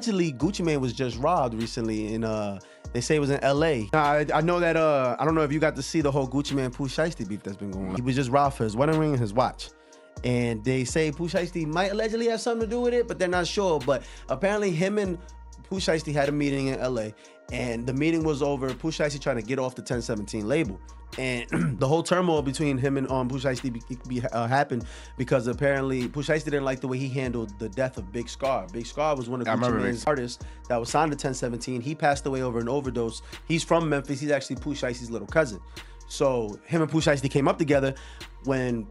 Allegedly, Gucci Mane was just robbed recently in they say it was in LA. I know that I don't know if you got to see the whole Gucci Mane Pooh Shiesty beef that's been going on. He was just robbed for his wedding ring and his watch. And they say Pooh Shiesty might allegedly have something to do with it, but they're not sure. But apparently him and Pooh Shiesty had a meeting in LA, and the meeting was over Pooh Shiesty trying to get off the 1017 label. And the whole turmoil between him and Pooh Shiesty happened because apparently Pooh Shiesty didn't like the way he handled the death of Big Scar. Big Scar was one of Gucci Mane's artists that was signed to 1017. He passed away over an overdose. He's from Memphis. He's actually Pooh Shiesty's little cousin. So him and Pooh Shiesty came up together. When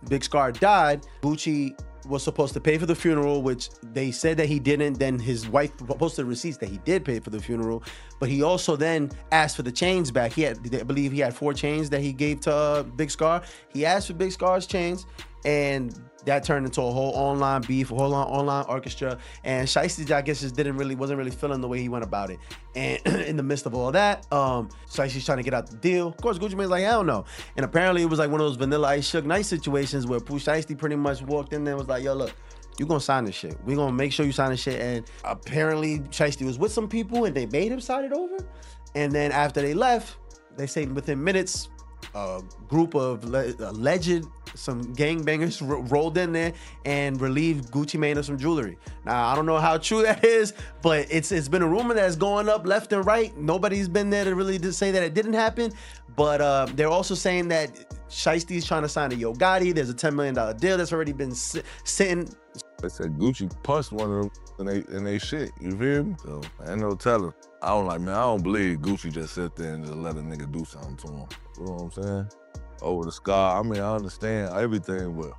Big Scar died, Gucci was supposed to pay for the funeral, which they said that he didn't. Then his wife posted receipts that he did pay for the funeral, but he also then asked for the chains back. I believe he had 4 chains that he gave to Big Scar. He asked for Big Scar's chains, and that turned into a whole online beef, a whole online orchestra. And Shiesty, I guess, just wasn't really feeling the way he went about it. And in the midst of all that, Shiesty's trying to get out the deal. Of course, Gucci Mane's like, hell no. And apparently it was like one of those Vanilla Ice Suge Knight situations where Pooh Shiesty pretty much walked in there and was like, yo, look, you gonna sign this shit. We gonna make sure you sign this shit. And apparently Shiesty was with some people and they made him sign it over. And then after they left, they say within minutes, a group of alleged some gangbangers rolled in there and relieved Gucci Mane of some jewelry. Now, I don't know how true that is, but it's been a rumor that's going up left and right. Nobody's been there to really say that it didn't happen, but they're also saying that Shiesty's trying to sign a Yo Gotti. There's a $10 million deal that's already been sitting. They said Gucci punched one of them and they shit, you feel me? So, ain't no telling. I don't believe Gucci just sit there and just let a nigga do something to him. You know what I'm saying? Over the scar, I understand everything, but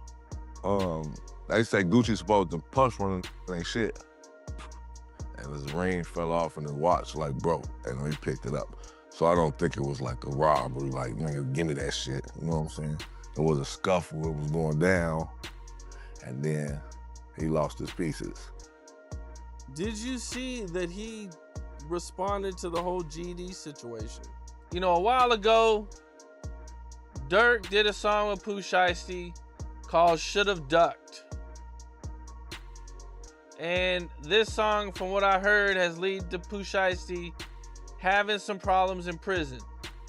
they say Gucci supposed to punch one of them and they shit. And his ring fell off in his watch, like, bro, and he picked it up. So I don't think it was like a robbery, like, nigga, give me that shit, you know what I'm saying? It was a scuffle, it was going down, and then he lost his pieces. Did you see that he responded to the whole GD situation? You know, a while ago, Durk did a song with Pooh Shiesty called Should've Ducked. And this song, from what I heard, has led to Pooh Shiesty having some problems in prison.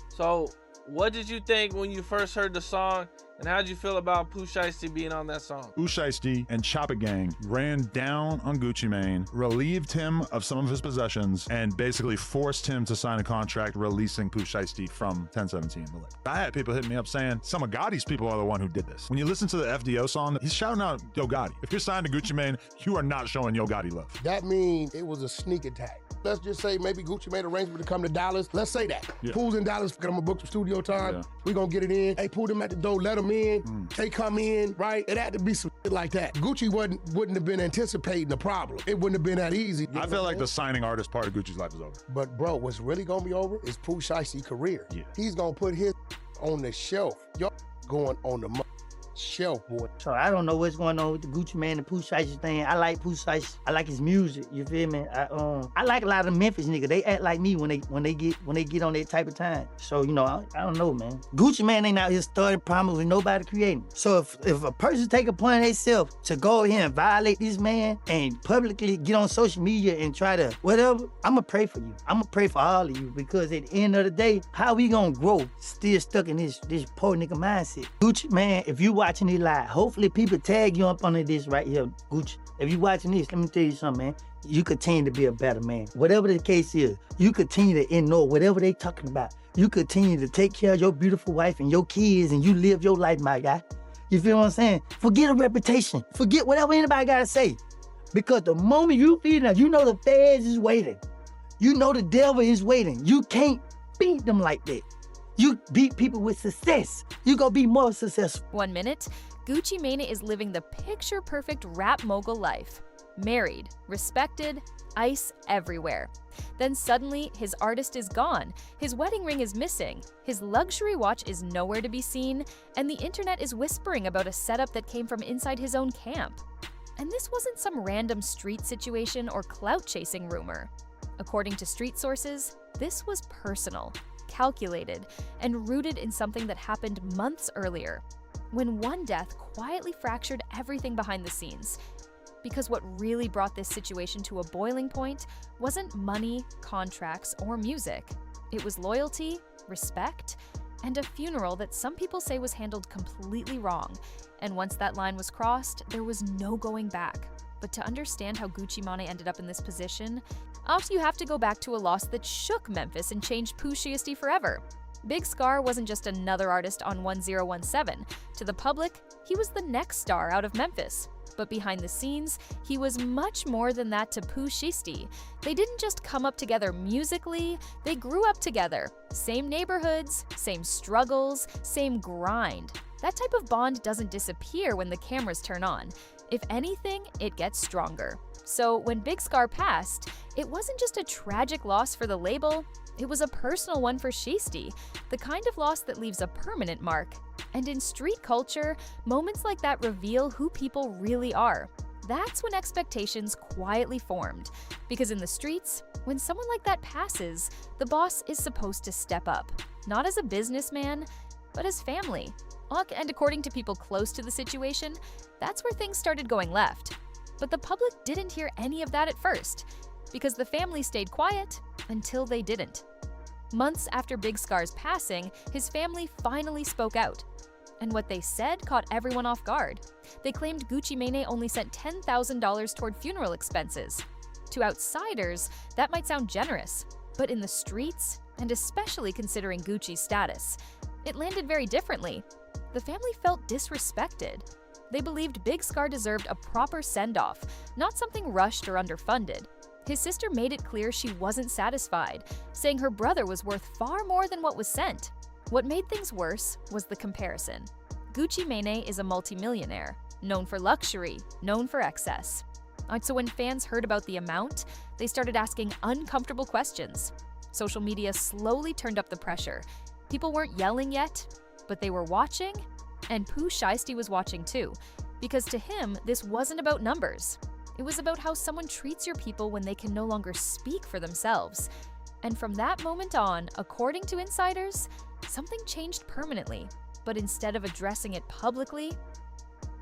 So, what did you think when you first heard the song? And how'd you feel about Pooh Shiesty being on that song? Pooh Shiesty and Chop It Gang ran down on Gucci Mane, relieved him of some of his possessions, and basically forced him to sign a contract releasing Pooh Shiesty from 1017. I had people hitting me up saying some of Gotti's people are the one who did this. When you listen to the FDO song, he's shouting out Yo Gotti. If you're signed to Gucci Mane, you are not showing Yo Gotti love. That means it was a sneak attack. Let's just say maybe Gucci made arrangements to come to Dallas. Let's say that. Yeah. Pooh's in Dallas, I'm gonna book some studio time. Yeah. We gonna get it in. Hey, Pooh them at the door, let them in. They come in, right? It had to be some shit like that. Gucci wouldn't have been anticipating the problem. It wouldn't have been that easy. I feel like the signing artist part of Gucci's life is over. But bro, what's really gonna be over is Pooh Shiesty's career. Yeah. He's gonna put his on the shelf. Y'all going on the shelf, boy. So I don't know what's going on with the Gucci Mane and Pooh Shiesty thing. I like Pooh Shiesty. I like his music. You feel me? I like a lot of Memphis niggas. They act like me when they get on that type of time. So you know, I don't know, man. Gucci Mane ain't out here starting problems with nobody creating. So if a person take upon themselves to go here and violate this man and publicly get on social media and try to whatever, I'ma pray for you. I'ma pray for all of you, because at the end of the day, how we gonna grow still stuck in this poor nigga mindset? Gucci Mane, if you watching it live, hopefully people tag you up under this right here, Gucci. If you watching this, let me tell you something, man. You continue to be a better man. Whatever the case is, you continue to ignore whatever they talking about. You continue to take care of your beautiful wife and your kids, and you live your life, my guy. You feel what I'm saying? Forget a reputation. Forget whatever anybody gotta say. Because the moment you feel that, you know the feds is waiting. You know the devil is waiting. You can't beat them like that. You beat people with success. You gonna be more successful. 1 minute, Gucci Mane is living the picture-perfect rap mogul life. Married, respected, ice everywhere. Then suddenly, his artist is gone, his wedding ring is missing, his luxury watch is nowhere to be seen, and the internet is whispering about a setup that came from inside his own camp. And this wasn't some random street situation or clout-chasing rumor. According to street sources, this was personal, calculated, and rooted in something that happened months earlier, when one death quietly fractured everything behind the scenes. Because what really brought this situation to a boiling point wasn't money, contracts, or music. It was loyalty, respect, and a funeral that some people say was handled completely wrong. And once that line was crossed, there was no going back. But to understand how Gucci Mane ended up in this position, you have to go back to a loss that shook Memphis and changed Pooh Shiesty forever. Big Scar wasn't just another artist on 1017. To the public, he was the next star out of Memphis. But behind the scenes, he was much more than that to Pooh Shiesty. They didn't just come up together musically, they grew up together. Same neighborhoods, same struggles, same grind. That type of bond doesn't disappear when the cameras turn on. If anything, it gets stronger. So when Big Scar passed, it wasn't just a tragic loss for the label, it was a personal one for Shiesty, the kind of loss that leaves a permanent mark. And in street culture, moments like that reveal who people really are. That's when expectations quietly formed. Because in the streets, when someone like that passes, the boss is supposed to step up. Not as a businessman, but as family. And according to people close to the situation, that's where things started going left. But the public didn't hear any of that at first, because the family stayed quiet until they didn't. Months after Big Scar's passing, his family finally spoke out. And what they said caught everyone off guard. They claimed Gucci Mane only sent $10,000 toward funeral expenses. To outsiders, that might sound generous, but in the streets, and especially considering Gucci's status, it landed very differently. The family felt disrespected. They believed Big Scar deserved a proper send-off, not something rushed or underfunded. His sister made it clear she wasn't satisfied, saying her brother was worth far more than what was sent. What made things worse was the comparison. Gucci Mane is a multimillionaire, known for luxury, known for excess. So when fans heard about the amount, they started asking uncomfortable questions. Social media slowly turned up the pressure. People weren't yelling yet, but they were watching, and Pooh Shiesty was watching too, because to him, this wasn't about numbers. It was about how someone treats your people when they can no longer speak for themselves. And from that moment on, according to insiders, something changed permanently. But instead of addressing it publicly,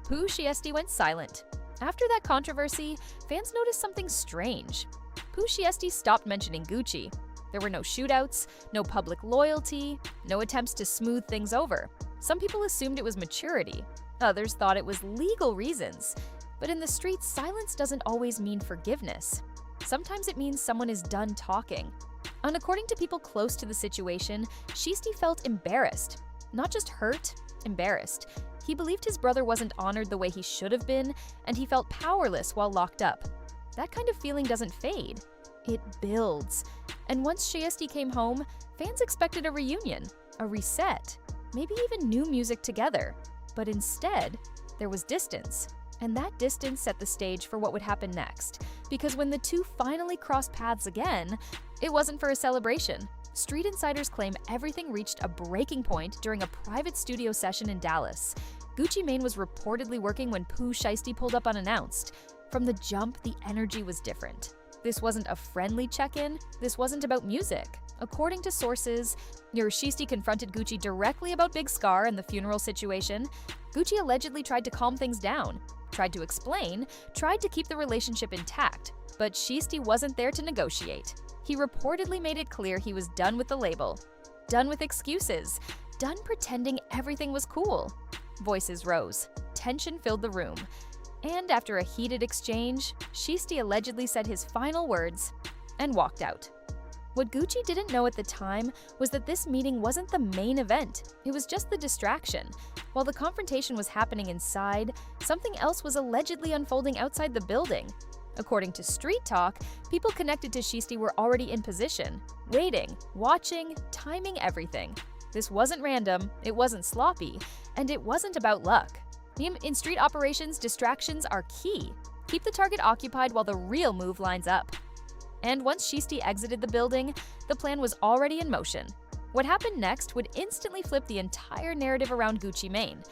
Pooh Shiesty went silent. After that controversy, fans noticed something strange. Pooh Shiesty stopped mentioning Gucci. There were no shootouts, no public loyalty, no attempts to smooth things over. Some people assumed it was maturity. Others thought it was legal reasons. But in the streets, silence doesn't always mean forgiveness. Sometimes it means someone is done talking. And according to people close to the situation, Shiesty felt embarrassed. Not just hurt, embarrassed. He believed his brother wasn't honored the way he should have been, and he felt powerless while locked up. That kind of feeling doesn't fade. It builds. And once Shiesty came home, fans expected a reunion, a reset, maybe even new music together. But instead, there was distance. And that distance set the stage for what would happen next. Because when the two finally crossed paths again, it wasn't for a celebration. Street insiders claim everything reached a breaking point during a private studio session in Dallas. Gucci Mane was reportedly working when Pooh Shiesty pulled up unannounced. From the jump, the energy was different. This wasn't a friendly check-in. This wasn't about music. According to sources, Shiesty confronted Gucci directly about Big Scar and the funeral situation. Gucci allegedly tried to calm things down, tried to explain, tried to keep the relationship intact, but Shiesty wasn't there to negotiate. He reportedly made it clear he was done with the label, done with excuses, done pretending everything was cool. Voices rose. Tension filled the room. And after a heated exchange, Shiesty allegedly said his final words and walked out. What Gucci didn't know at the time was that this meeting wasn't the main event. It was just the distraction. While the confrontation was happening inside, something else was allegedly unfolding outside the building. According to Street Talk, people connected to Shiesty were already in position, waiting, watching, timing everything. This wasn't random, it wasn't sloppy, and it wasn't about luck. In street operations, distractions are key. Keep the target occupied while the real move lines up. And once Shiesty exited the building, the plan was already in motion. What happened next would instantly flip the entire narrative around Gucci Mane.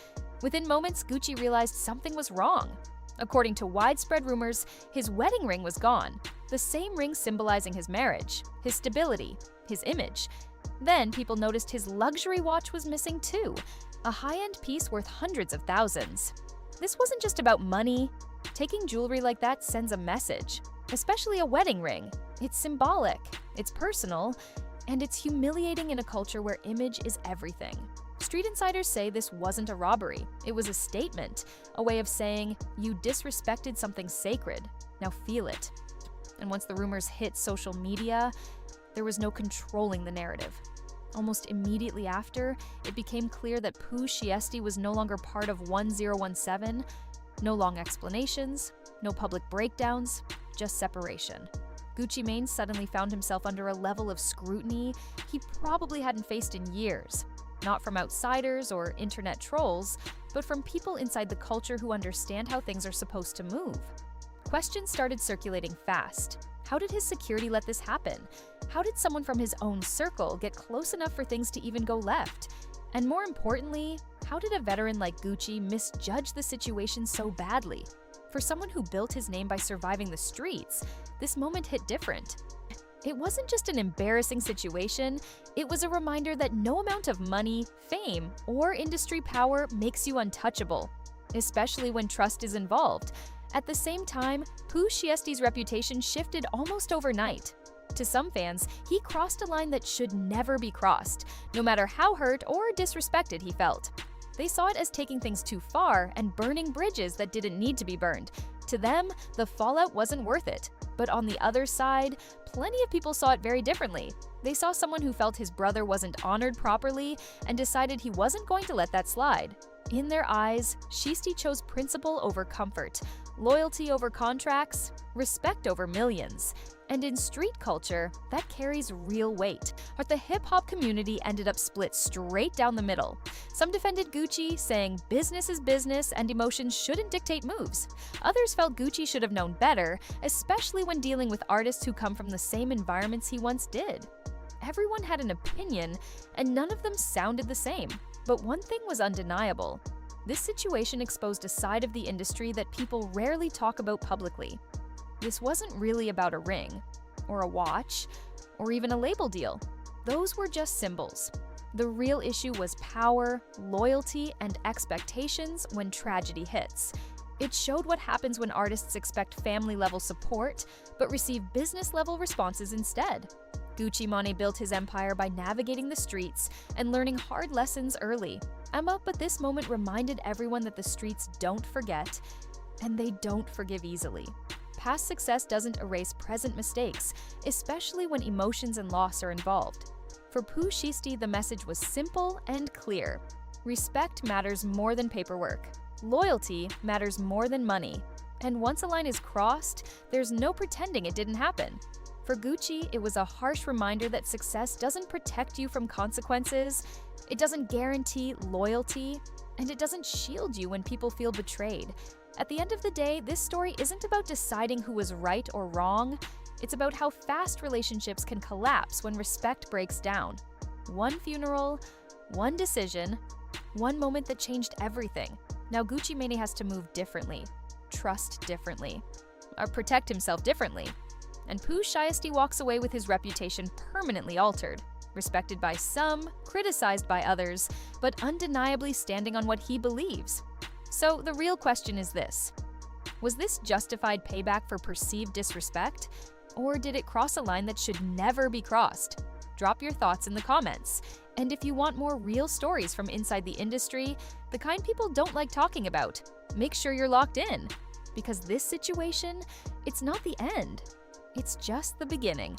Within moments, Gucci realized something was wrong. According to widespread rumors, his wedding ring was gone, the same ring symbolizing his marriage, his stability, his image. Then people noticed his luxury watch was missing too, a high-end piece worth hundreds of thousands. This wasn't just about money, Taking jewelry like that sends a message, especially a wedding ring. It's symbolic, it's personal, and it's humiliating in a culture where image is everything. Street insiders say this wasn't a robbery. It was a statement, a way of saying, you disrespected something sacred. Now feel it. And once the rumors hit social media, there was no controlling the narrative. Almost immediately after, it became clear that Pooh Shiesty was no longer part of 1017. No long explanations, no public breakdowns, just separation. Gucci Mane suddenly found himself under a level of scrutiny he probably hadn't faced in years. Not from outsiders or internet trolls, but from people inside the culture who understand how things are supposed to move. Questions started circulating fast. How did his security let this happen? How did someone from his own circle get close enough for things to even go left? And more importantly, how did a veteran like Gucci misjudge the situation so badly? For someone who built his name by surviving the streets, this moment hit different. It wasn't just an embarrassing situation, it was a reminder that no amount of money, fame, or industry power makes you untouchable, especially when trust is involved. At the same time, Pooh Shiesty's reputation shifted almost overnight. To some fans, he crossed a line that should never be crossed, no matter how hurt or disrespected he felt. They saw it as taking things too far and burning bridges that didn't need to be burned. To them, the fallout wasn't worth it. But on the other side, plenty of people saw it very differently. They saw someone who felt his brother wasn't honored properly and decided he wasn't going to let that slide. In their eyes, Shiesty chose principle over comfort, loyalty over contracts, respect over millions. And in street culture, that carries real weight. But the hip-hop community ended up split straight down the middle. Some defended Gucci, saying business is business and emotions shouldn't dictate moves. Others felt Gucci should have known better, especially when dealing with artists who come from the same environments he once did. Everyone had an opinion, and none of them sounded the same. But one thing was undeniable. This situation exposed a side of the industry that people rarely talk about publicly. This wasn't really about a ring, or a watch, or even a label deal. Those were just symbols. The real issue was power, loyalty, and expectations when tragedy hits. It showed what happens when artists expect family-level support, but receive business-level responses instead. Gucci Mane built his empire by navigating the streets and learning hard lessons early. But this moment reminded everyone that the streets don't forget, and they don't forgive easily. Past success doesn't erase present mistakes, especially when emotions and loss are involved. For Pooh Shiesty, the message was simple and clear. Respect matters more than paperwork. Loyalty matters more than money. And once a line is crossed, there's no pretending it didn't happen. For Gucci, it was a harsh reminder that success doesn't protect you from consequences, it doesn't guarantee loyalty, and it doesn't shield you when people feel betrayed. At the end of the day, this story isn't about deciding who was right or wrong. It's about how fast relationships can collapse when respect breaks down. One funeral, one decision, one moment that changed everything. Now Gucci Mane has to move differently, trust differently, or protect himself differently. And Pooh Shiesty walks away with his reputation permanently altered, respected by some, criticized by others, but undeniably standing on what he believes. So the real question is this: was this justified payback for perceived disrespect, or did it cross a line that should never be crossed? Drop your thoughts in the comments. And if you want more real stories from inside the industry, the kind people don't like talking about, make sure you're locked in. Because this situation, it's not the end. It's just the beginning.